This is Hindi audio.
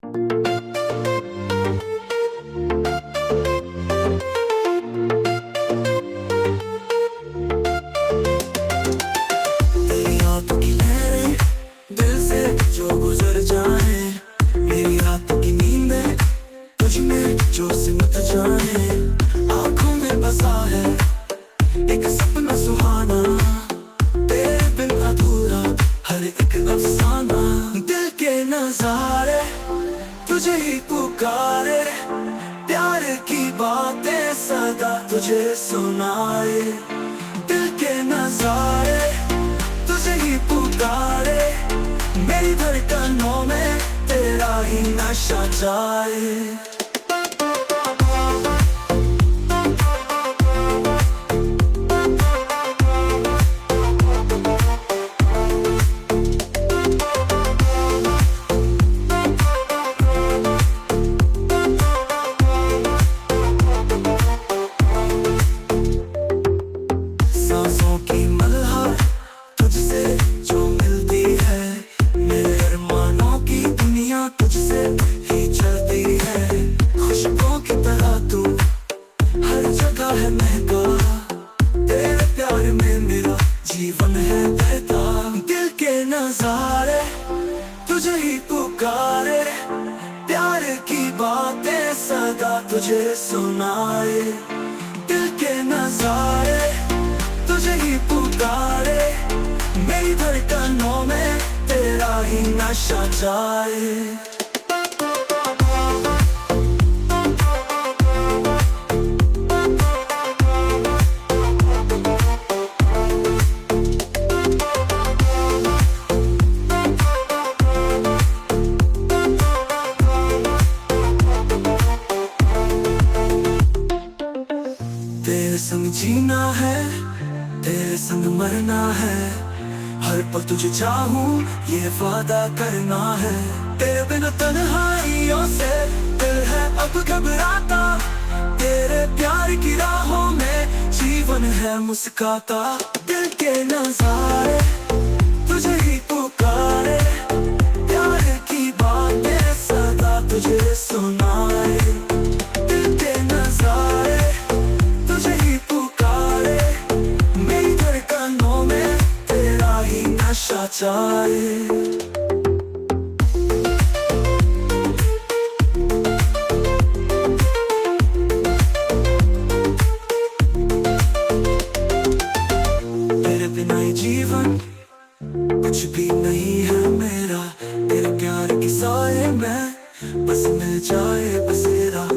तेरी आंखों की लहरें दिल से जो गुजर जाए, मेरी रातों की नींदें तुझ में जो सिमट जाए। आंखों में बसा है एक सपना सुहाना, तेरे बिन अधूरा हर एक अफसाना। दिल के नजारे तुझे ही पुकारे, प्यार की बातें सदा तुझे सुनाए। दिल के नजारे तुझे ही पुकारे, मेरी धड़कनों में तेरा ही नशा जाए। सांसों की मलहर तुझसे जो मिलती है, मेरे अरमानों की दुनिया तुझसे ही चलती है। खुशबुओं की तरह तू हर जगह है महका, तेरे प्यार में मेरा जीवन है बहता। दिल के नजारे तुझे ही पुकारे, प्यार की बातें सदा तुझे सुनाए। दिल के नजारे तुझे ही पुकारे, मेरी धड़कनों में तेरा ही नशा जाए। तेरे संग जीना है, तेरे संग मरना है, हर पल तुझे चाहूं ये वादा करना है। तेरे बिना तन्हाइयों से दिल है अब घबराता, तेरे प्यार की राहों में जीवन है मुस्काता। दिल के नजारे तुझे ही पुकारे, प्यार की बातें सदा तुझे सुनाए। दिल के नजारे तुझे ही पुकारे, मेरी धड़कनों में तेरा ही नशा जाए। तेरे बिना ये जीवन कुछ भी नहीं है मेरा, तेरे प्यार की साए में बस मिल जाए बसेरा।